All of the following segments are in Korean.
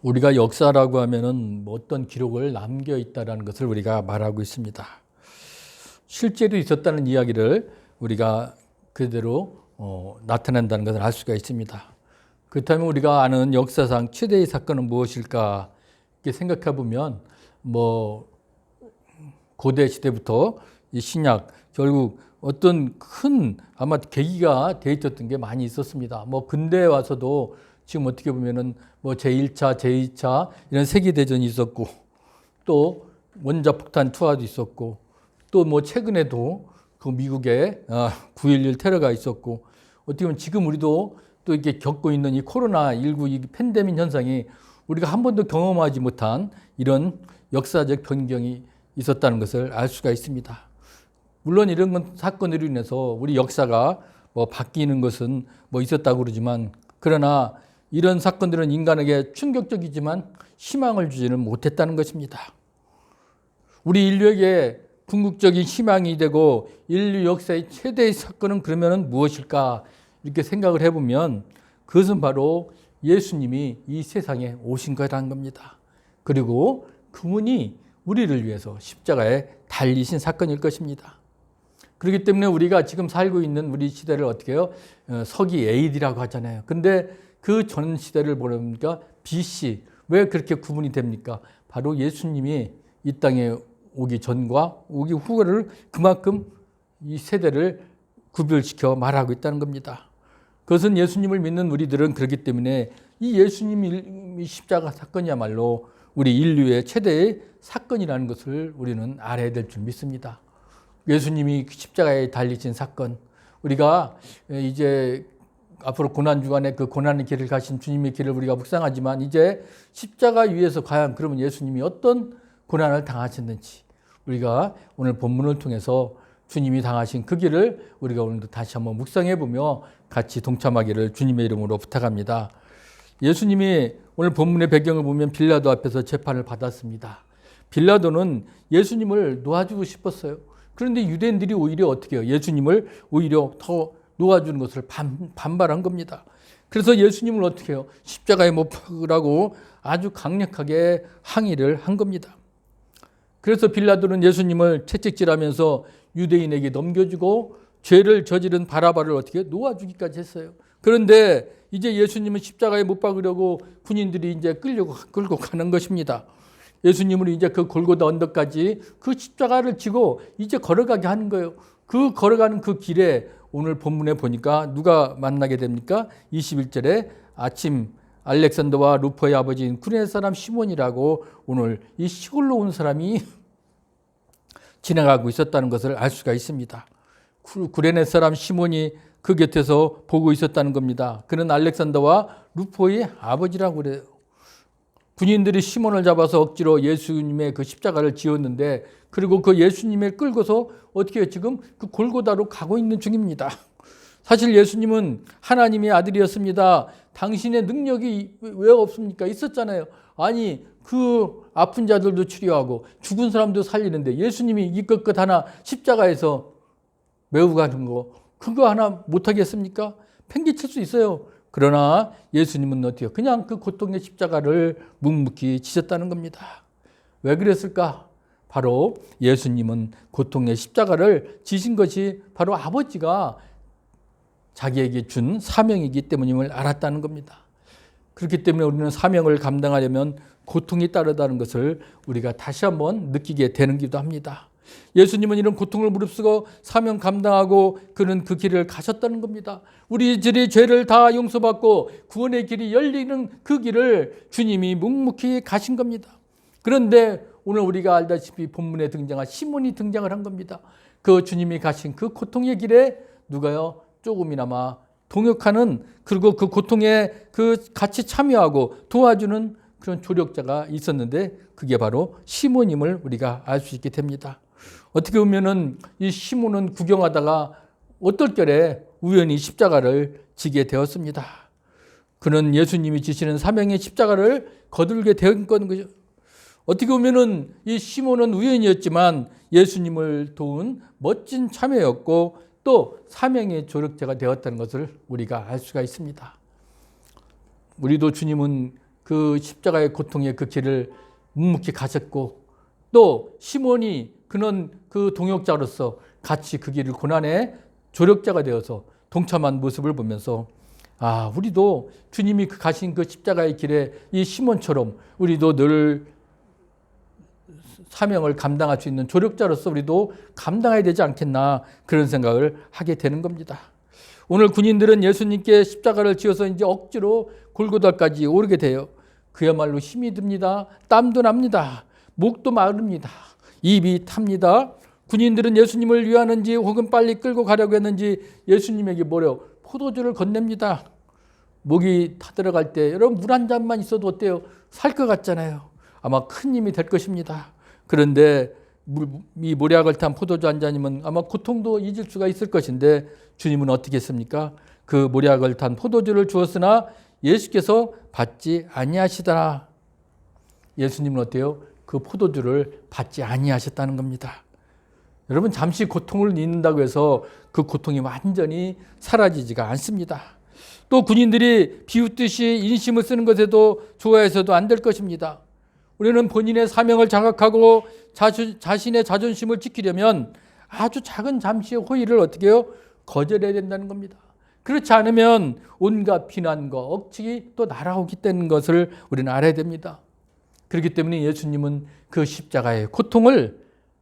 우리가 역사라고 하면은 뭐 어떤 기록을 남겨 있다라는 것을 우리가 말하고 있습니다. 실제로 있었다는 이야기를 우리가 그대로 나타낸다는 것을 알 수가 있습니다. 그렇다면 우리가 아는 역사상 최대의 사건은 무엇일까 이렇게 생각해 보면 뭐 고대 시대부터 이 신약 결국 어떤 큰 아마 계기가 돼 있었던 게 많이 있었습니다. 뭐 근대에 와서도 지금 어떻게 보면은 뭐 제1차, 제2차 이런 세계대전이 있었고 또 원자폭탄 투하도 있었고 또 뭐 최근에도 그 미국의 9.11 테러가 있었고 어떻게 보면 지금 우리도 또 이렇게 겪고 있는 이 코로나19 이 팬데믹 현상이 우리가 한 번도 경험하지 못한 이런 역사적 변경이 있었다는 것을 알 수가 있습니다. 물론 이런 건 사건으로 인해서 우리 역사가 뭐 바뀌는 것은 뭐 있었다고 그러지만 그러나 이런 사건들은 인간에게 충격적이지만 희망을 주지는 못했다는 것입니다. 우리 인류에게 궁극적인 희망이 되고 인류 역사의 최대의 사건은 그러면 무엇일까 이렇게 생각을 해보면 그것은 바로 예수님이 이 세상에 오신 거라는 겁니다. 그리고 그분이 우리를 위해서 십자가에 달리신 사건일 것입니다. 그렇기 때문에 우리가 지금 살고 있는 우리 시대를 어떻게 해요? 서기 AD라고 하잖아요. 근데 그 전 시대를 보니까 BC. 왜 그렇게 구분이 됩니까? 바로 예수님이 이 땅에 오기 전과 오기 후를 그만큼 이 세대를 구별시켜 말하고 있다는 겁니다. 그것은 예수님을 믿는 우리들은 그렇기 때문에 이 예수님이 십자가 사건이야말로 우리 인류의 최대의 사건이라는 것을 우리는 알아야 될 줄 믿습니다. 예수님이 십자가에 달리신 사건, 우리가 이제 앞으로 고난주간에 그 고난의 길을 가신 주님의 길을 우리가 묵상하지만 이제 십자가 위에서 과연 그러면 예수님이 어떤 고난을 당하셨는지 우리가 오늘 본문을 통해서 주님이 당하신 그 길을 우리가 오늘도 다시 한번 묵상해 보며 같이 동참하기를 주님의 이름으로 부탁합니다. 예수님이 오늘 본문의 배경을 보면 빌라도 앞에서 재판을 받았습니다. 빌라도는 예수님을 놓아주고 싶었어요. 그런데 유대인들이 오히려 어떻게 해요? 예수님을 오히려 더 놓아주는 것을 반발한 겁니다. 그래서 예수님을 어떻게 해요? 십자가에 못 박으라고 아주 강력하게 항의를 한 겁니다. 그래서 빌라도는 예수님을 채찍질하면서 유대인에게 넘겨주고 죄를 저지른 바라바를 어떻게 놓아주기까지 했어요. 그런데 이제 예수님은 십자가에 못 박으려고 군인들이 이제 끌고 가는 것입니다. 예수님을 이제 그 골고다 언덕까지 그 십자가를 지고 이제 걸어가게 하는 거예요. 그 걸어가는 그 길에 오늘 본문에 보니까 누가 만나게 됩니까? 21절에 아침 알렉산더와 루포의 아버지인 쿠레네 사람 시몬이라고 오늘 이 시골로 온 사람이 지나가고 있었다는 것을 알 수가 있습니다. 쿠레네 사람 시몬이 그 곁에서 보고 있었다는 겁니다. 그는 알렉산더와 루포의 아버지라고 그래요. 군인들이 시몬을 잡아서 억지로 예수님의 그 십자가를 지었는데 그리고 그 예수님을 끌고서 어떻게 지금 그 골고다로 가고 있는 중입니다. 사실 예수님은 하나님의 아들이었습니다. 당신의 능력이 왜 없습니까? 있었잖아요. 아니 그 아픈 자들도 치료하고 죽은 사람도 살리는데 예수님이 이것 하나 십자가에서 메고 가는 거 그거 하나 못하겠습니까? 팽개칠 수 있어요. 그러나 예수님은 어떻게 그냥 그 고통의 십자가를 묵묵히 지셨다는 겁니다. 왜 그랬을까? 바로 예수님은 고통의 십자가를 지신 것이 바로 아버지가 자기에게 준 사명이기 때문임을 알았다는 겁니다. 그렇기 때문에 우리는 사명을 감당하려면 고통이 따르다는 것을 우리가 다시 한번 느끼게 되는 기도 합니다. 예수님은 이런 고통을 무릅쓰고 사명 감당하고 그는 그 길을 가셨다는 겁니다. 우리들이 죄를 다 용서받고 구원의 길이 열리는 그 길을 주님이 묵묵히 가신 겁니다. 그런데 오늘 우리가 알다시피 본문에 등장한 시몬이 등장을 한 겁니다. 그 주님이 가신 그 고통의 길에 누가요? 조금이나마 동역하는 그리고 그 고통에 그 같이 참여하고 도와주는 그런 조력자가 있었는데 그게 바로 시몬임을 우리가 알 수 있게 됩니다. 어떻게 보면은 이 시몬은 구경하다가 어떨결에 우연히 십자가를 지게 되었습니다. 그는 예수님이 지시는 사명의 십자가를 거들게 된 거죠. 어떻게 보면은 이 시몬은 우연이었지만 예수님을 도운 멋진 참여였고 또 사명의 조력자가 되었다는 것을 우리가 알 수가 있습니다. 우리도 주님은 그 십자가의 고통의 그 길을 묵묵히 가셨고, 또 시몬이 그는 그 동역자로서 같이 그 길을 고난의 조력자가 되어서 동참한 모습을 보면서 우리도 주님이 가신 그 십자가의 길에 이 시몬처럼 우리도 늘 사명을 감당할 수 있는 조력자로서 우리도 감당해야 되지 않겠나, 그런 생각을 하게 되는 겁니다. 오늘 군인들은 예수님께 십자가를 지어서 이제 억지로 골고다까지 오르게 돼요. 그야말로 힘이 듭니다. 땀도 납니다. 목도 마릅니다. 입이 탑니다. 군인들은 예수님을 위하는지 혹은 빨리 끌고 가려고 했는지 예수님에게 뭐래요? 포도주를 건넵니다. 목이 타들어갈 때 여러분 물 한 잔만 있어도 어때요? 살 것 같잖아요. 아마 큰 힘이 될 것입니다. 그런데 이 모략을 탄 포도주 한 잔이면 아마 고통도 잊을 수가 있을 것인데 주님은 어떻게 했습니까? 그 모략을 탄 포도주를 주었으나 예수께서 받지 아니하시더라. 예수님은 어때요? 그 포도주를 받지 아니하셨다는 겁니다. 여러분 잠시 고통을 잊는다고 해서 그 고통이 완전히 사라지지가 않습니다. 또 군인들이 비웃듯이 인심을 쓰는 것에도 좋아해서도 안 될 것입니다. 우리는 본인의 사명을 장악하고 자신의 자존심을 지키려면 아주 작은 잠시의 호의를 어떻게 해요? 거절해야 된다는 겁니다. 그렇지 않으면 온갖 비난과 억측이 또 날아오기 때문인 것을 우리는 알아야 됩니다. 그렇기 때문에 예수님은 그 십자가의 고통을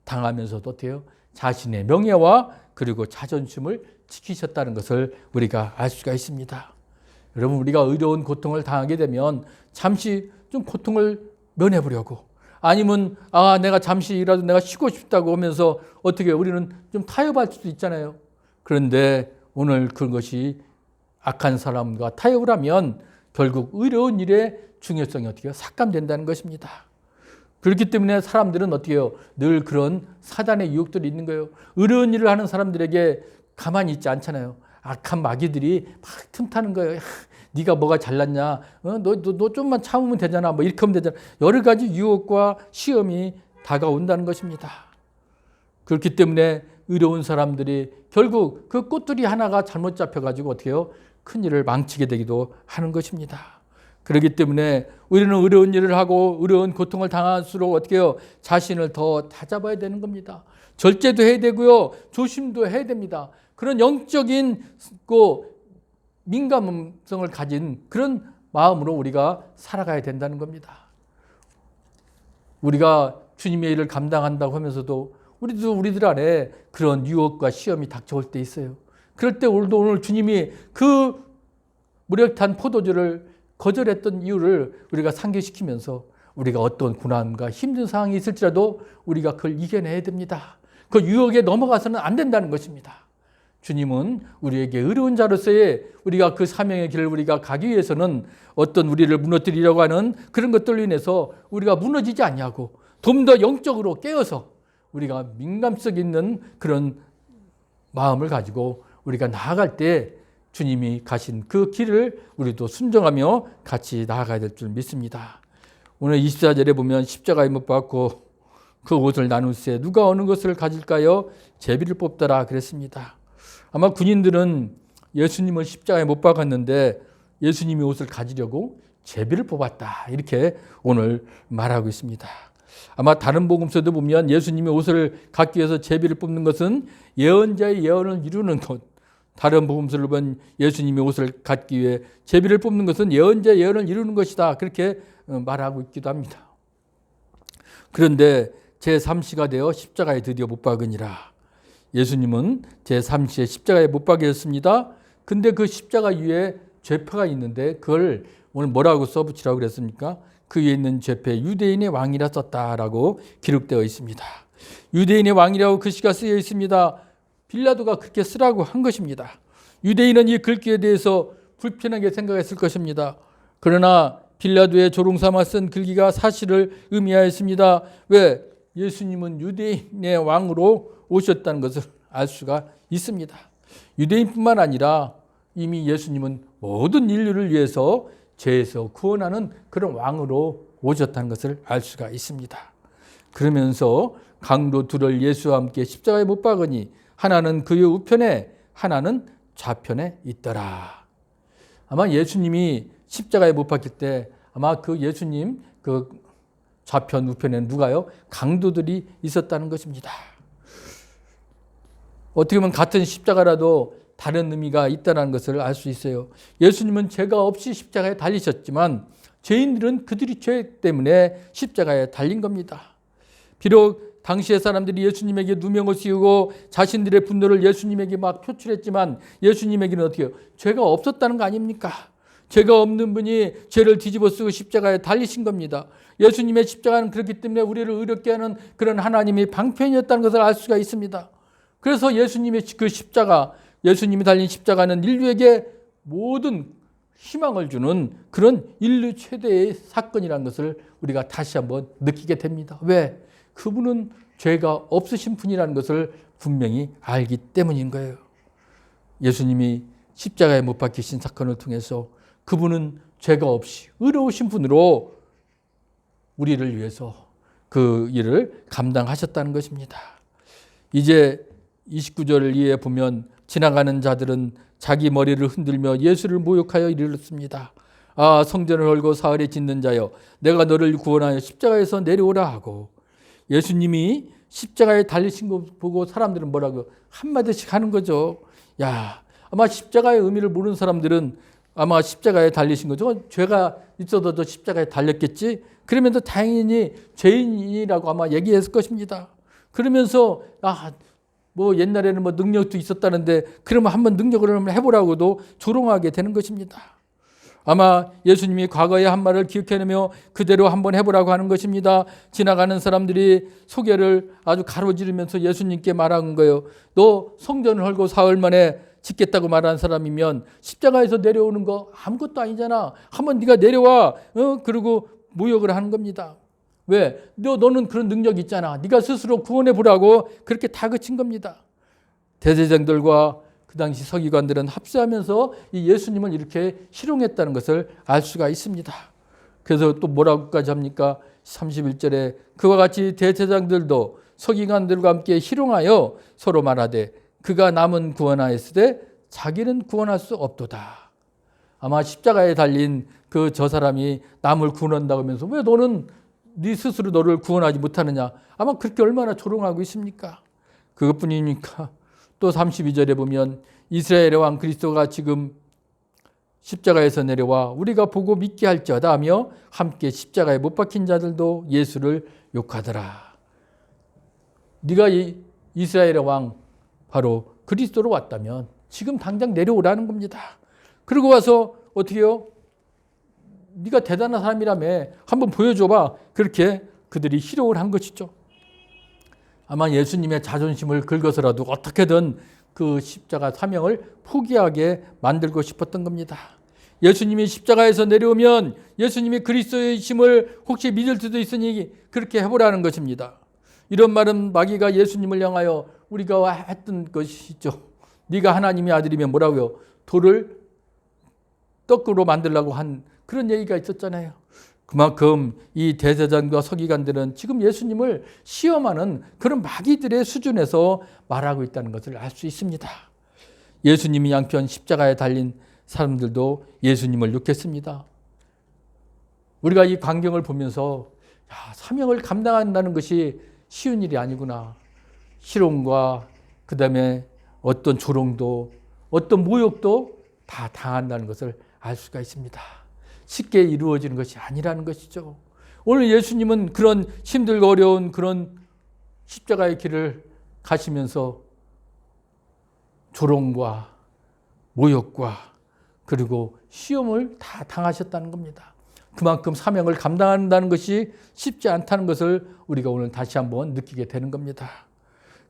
당하면서도 어떻게 해요? 자신의 명예와 그리고 자존심을 지키셨다는 것을 우리가 알 수가 있습니다. 여러분 우리가 의로운 고통을 당하게 되면 잠시 좀 고통을 면해보려고, 아니면 내가 잠시라도 내가 쉬고 싶다고 하면서 어떻게 우리는 좀 타협할 수도 있잖아요. 그런데 오늘 그것이 악한 사람과 타협을 하면 결국 의로운 일의 중요성이 어떻게 해요? 삭감된다는 것입니다. 그렇기 때문에 사람들은 어떻게 해요? 늘 그런 사단의 유혹들이 있는 거예요. 의로운 일을 하는 사람들에게 가만히 있지 않잖아요. 악한 마귀들이 막 틈타는 거예요. 네가 뭐가 잘났냐? 너 좀만 참으면 되잖아. 뭐 이렇게 하면 되잖아. 여러 가지 유혹과 시험이 다가온다는 것입니다. 그렇기 때문에 의로운 사람들이 결국 그 꽃들이 하나가 잘못 잡혀가지고 어떻게 해요? 큰 일을 망치게 되기도 하는 것입니다. 그렇기 때문에 우리는 의로운 일을 하고 의로운 고통을 당할수록 어떻게 해요? 자신을 더 다잡아야 되는 겁니다. 절제도 해야 되고요. 조심도 해야 됩니다. 그런 영적인 민감성을 가진 그런 마음으로 우리가 살아가야 된다는 겁니다. 우리가 주님의 일을 감당한다고 하면서도 우리들 안에 그런 유혹과 시험이 닥쳐올 때 있어요. 그럴 때 오늘 주님이 그 무력탄 포도주를 거절했던 이유를 우리가 상기시키면서 우리가 어떤 고난과 힘든 상황이 있을지라도 우리가 그걸 이겨내야 됩니다. 그 유혹에 넘어가서는 안 된다는 것입니다. 주님은 우리에게 의로운 자로서의 우리가 그 사명의 길을 우리가 가기 위해서는 어떤 우리를 무너뜨리려고 하는 그런 것들로 인해서 우리가 무너지지 않냐고 좀 더 영적으로 깨어서 우리가 민감성 있는 그런 마음을 가지고 우리가 나아갈 때 주님이 가신 그 길을 우리도 순종하며 같이 나아가야 될 줄 믿습니다. 오늘 24절에 보면 십자가에 못 박고 그 옷을 나눌세 누가 어느 것을 가질까요? 제비를 뽑더라 그랬습니다. 아마 군인들은 예수님을 십자가에 못 박았는데 예수님이 옷을 가지려고 제비를 뽑았다, 이렇게 오늘 말하고 있습니다. 아마 다른 복음서도 보면 예수님이 옷을 갖기 위해서 제비를 뽑는 것은 예언자의 예언을 이루는 것, 다른 복음서를 보면 예수님이 옷을 갖기 위해 제비를 뽑는 것은 예언자의 예언을 이루는 것이다, 그렇게 말하고 있기도 합니다. 그런데 제3시가 되어 십자가에 드디어 못 박으니라. 예수님은 제3시에 십자가에 못 박이셨습니다. 근데 그 십자가 위에 죄표가 있는데 그걸 오늘 뭐라고 써붙이라고 그랬습니까? 그 위에 있는 죄표에 유대인의 왕이라 썼다라고 기록되어 있습니다. 유대인의 왕이라고 글씨가 쓰여 있습니다. 빌라도가 그렇게 쓰라고 한 것입니다. 유대인은 이 글귀에 대해서 불편하게 생각했을 것입니다. 그러나 빌라도의 조롱삼아 쓴 글귀가 사실을 의미하였습니다. 왜? 예수님은 유대인의 왕으로 오셨다는 것을 알 수가 있습니다. 유대인뿐만 아니라 이미 예수님은 모든 인류를 위해서 죄에서 구원하는 그런 왕으로 오셨다는 것을 알 수가 있습니다. 그러면서 강도 둘을 예수와 함께 십자가에 못 박으니 하나는 그의 우편에 하나는 좌편에 있더라. 아마 예수님이 십자가에 못 박힐 때 아마 그 예수님 그 좌편 우편에는 누가요? 강도들이 있었다는 것입니다. 어떻게 보면 같은 십자가라도 다른 의미가 있다는 것을 알 수 있어요. 예수님은 죄가 없이 십자가에 달리셨지만 죄인들은 그들이 죄 때문에 십자가에 달린 겁니다. 비록 당시의 사람들이 예수님에게 누명을 씌우고 자신들의 분노를 예수님에게 막 표출했지만 예수님에게는 어떻게 해요? 죄가 없었다는 거 아닙니까? 죄가 없는 분이 죄를 뒤집어 쓰고 십자가에 달리신 겁니다. 예수님의 십자가는 그렇기 때문에 우리를 의롭게 하는 그런 하나님의 방편이었다는 것을 알 수가 있습니다. 그래서 예수님의 그 십자가, 예수님이 달린 십자가는 인류에게 모든 희망을 주는 그런 인류 최대의 사건이라는 것을 우리가 다시 한번 느끼게 됩니다. 왜? 그분은 죄가 없으신 분이라는 것을 분명히 알기 때문인 거예요. 예수님이 십자가에 못 박히신 사건을 통해서 그분은 죄가 없이 의로우신 분으로 우리를 위해서 그 일을 감당하셨다는 것입니다. 이제 29절을 이해해 보면 지나가는 자들은 자기 머리를 흔들며 예수를 모욕하여 이르렀습니다. 아, 성전을 헐고 사흘에 짓는 자여, 내가 너를 구원하여 십자가에서 내려오라 하고, 예수님이 십자가에 달리신 거 보고 사람들은 뭐라고 한마디씩 하는 거죠. 야, 아마 십자가의 의미를 모르는 사람들은 아마 십자가에 달리신 거죠. 죄가 있어도 저 십자가에 달렸겠지. 그러면서 다행히 죄인이라고 아마 얘기했을 것입니다. 그러면서 뭐 옛날에는 뭐 능력도 있었다는데 그러면 한번 능력을 해보라고도 조롱하게 되는 것입니다. 아마 예수님이 과거의 한 말을 기억해내며 그대로 한번 해보라고 하는 것입니다. 지나가는 사람들이 소개를 아주 가로지르면서 예수님께 말한 거예요. 너 성전을 헐고 사흘 만에 짓겠다고 말한 사람이면 십자가에서 내려오는 거 아무것도 아니잖아. 한번 네가 내려와. 그리고 모욕을 하는 겁니다. 왜? 너는 그런 능력이 있잖아. 네가 스스로 구원해 보라고 그렇게 다그친 겁니다. 대제사장들과 그 당시 서기관들은 합세하면서 이 예수님을 이렇게 희롱했다는 것을 알 수가 있습니다. 그래서 또 뭐라고까지 합니까? 31절에 그와 같이 대제사장들도 서기관들과 함께 희롱하여 서로 말하되 그가 남은 구원하였으되 자기는 구원할 수 없도다. 아마 십자가에 달린 그 저 사람이 남을 구원한다고 하면서 왜 너는 네 스스로 너를 구원하지 못하느냐. 아마 그렇게 얼마나 조롱하고 있습니까? 그것뿐이니까 또 32절에 보면 이스라엘의 왕 그리스도가 지금 십자가에서 내려와 우리가 보고 믿게 할지어다 하며 함께 십자가에 못 박힌 자들도 예수를 욕하더라. 네가 이스라엘의 왕 바로 그리스도로 왔다면 지금 당장 내려오라는 겁니다. 그리고 와서 어떻게 해요? 네가 대단한 사람이라며 한번 보여줘봐. 그렇게 그들이 희롱을 한 것이죠. 아마 예수님의 자존심을 긁어서라도 어떻게든 그 십자가 사명을 포기하게 만들고 싶었던 겁니다. 예수님이 십자가에서 내려오면 예수님이 그리스도의 심을 혹시 믿을 수도 있으니 그렇게 해보라는 것입니다. 이런 말은 마귀가 예수님을 향하여 우리가 했던 것이죠. 네가 하나님의 아들이면 뭐라고요? 돌을 떡으로 만들려고 한 그런 얘기가 있었잖아요. 그만큼 이 대제사장과 서기관들은 지금 예수님을 시험하는 그런 마귀들의 수준에서 말하고 있다는 것을 알 수 있습니다. 예수님이 양편 십자가에 달린 사람들도 예수님을 욕했습니다. 우리가 이 광경을 보면서 사명을 감당한다는 것이 쉬운 일이 아니구나. 희롱과 그다음에 어떤 조롱도 어떤 모욕도 다 당한다는 것을 알 수가 있습니다. 쉽게 이루어지는 것이 아니라는 것이죠. 오늘 예수님은 그런 힘들고 어려운 그런 십자가의 길을 가시면서 조롱과 모욕과 그리고 시험을 다 당하셨다는 겁니다. 그만큼 사명을 감당한다는 것이 쉽지 않다는 것을 우리가 오늘 다시 한번 느끼게 되는 겁니다.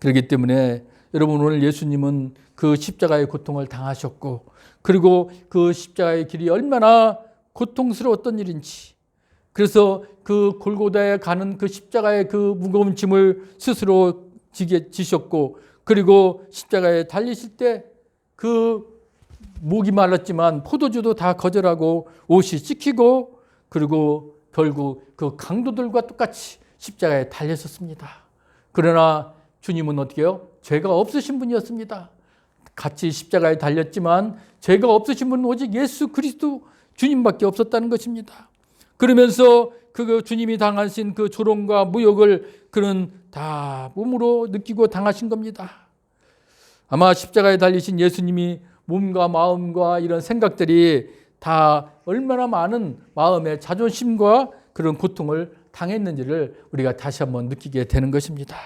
그렇기 때문에 여러분 오늘 예수님은 그 십자가의 고통을 당하셨고 그리고 그 십자가의 길이 얼마나 고통스러웠던 일인지 그래서 그 골고다에 가는 그 십자가의 그 무거운 짐을 스스로 지셨고 그리고 십자가에 달리실 때 그 목이 말랐지만 포도주도 다 거절하고 옷이 찢기고 그리고 결국 그 강도들과 똑같이 십자가에 달렸었습니다. 그러나 주님은 어떻게 해요? 죄가 없으신 분이었습니다. 같이 십자가에 달렸지만 죄가 없으신 분은 오직 예수 그리스도 주님밖에 없었다는 것입니다. 그러면서 그 주님이 당하신 그 조롱과 모욕을 그는 다 몸으로 느끼고 당하신 겁니다. 아마 십자가에 달리신 예수님이 몸과 마음과 이런 생각들이 다 얼마나 많은 마음의 자존심과 그런 고통을 당했는지를 우리가 다시 한번 느끼게 되는 것입니다.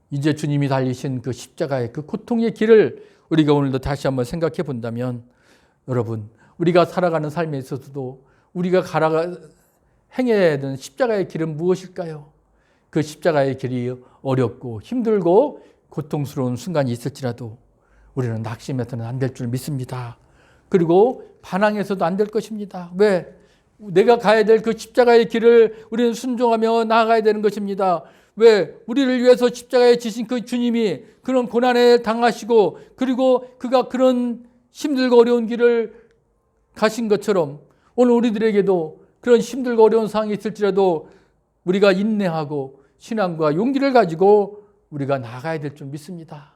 이제 주님이 달리신 그 십자가의 그 고통의 길을 우리가 오늘도 다시 한번 생각해 본다면, 여러분, 우리가 살아가는 삶에 있어서도 우리가 행해야 되는 십자가의 길은 무엇일까요? 그 십자가의 길이 어렵고 힘들고 고통스러운 순간이 있을지라도 우리는 낙심해서는 안 될 줄 믿습니다. 그리고 반항해서도 안 될 것입니다. 왜? 내가 가야 될 그 십자가의 길을 우리는 순종하며 나아가야 되는 것입니다. 왜? 우리를 위해서 십자가에 지신 그 주님이 그런 고난에 당하시고 그리고 그가 그런 힘들고 어려운 길을 가신 것처럼 오늘 우리들에게도 그런 힘들고 어려운 상황이 있을지라도 우리가 인내하고 신앙과 용기를 가지고 우리가 나아가야 될 줄 믿습니다.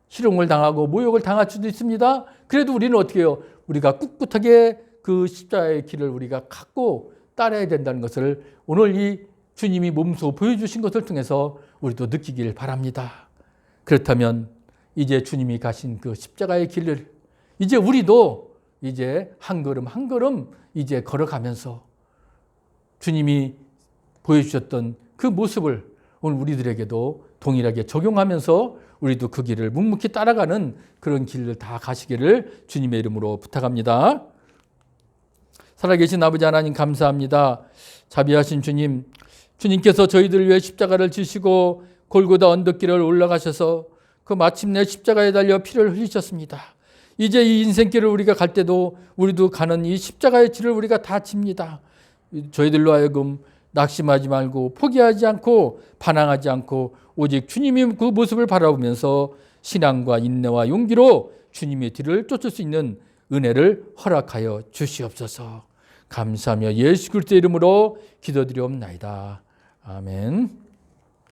희롱을 당하고 모욕을 당할 수도 있습니다. 그래도 우리는 어떻게 해요? 우리가 꿋꿋하게 그 십자가의 길을 우리가 갖고 따라야 된다는 것을 오늘 이 주님이 몸소 보여주신 것을 통해서 우리도 느끼길 바랍니다. 그렇다면 이제 주님이 가신 그 십자가의 길을 이제 우리도 이제 한 걸음 한 걸음 이제 걸어가면서 주님이 보여주셨던 그 모습을 오늘 우리들에게도 동일하게 적용하면서 우리도 그 길을 묵묵히 따라가는 그런 길을 다 가시기를 주님의 이름으로 부탁합니다. 살아계신 아버지 하나님 감사합니다. 자비하신 주님, 주님께서 저희들을 위해 십자가를 지시고 골고다 언덕길을 올라가셔서 그 마침내 십자가에 달려 피를 흘리셨습니다. 이제 이 인생길을 우리가 갈 때도 우리도 가는 이 십자가의 길을 우리가 다 집니다. 저희들로 하여금 낙심하지 말고 포기하지 않고 반항하지 않고 오직 주님의 그 모습을 바라보면서 신앙과 인내와 용기로 주님의 뒤를 쫓을 수 있는 은혜를 허락하여 주시옵소서. 감사하며 예수 그리스도의 이름으로 기도드리옵나이다. 아멘.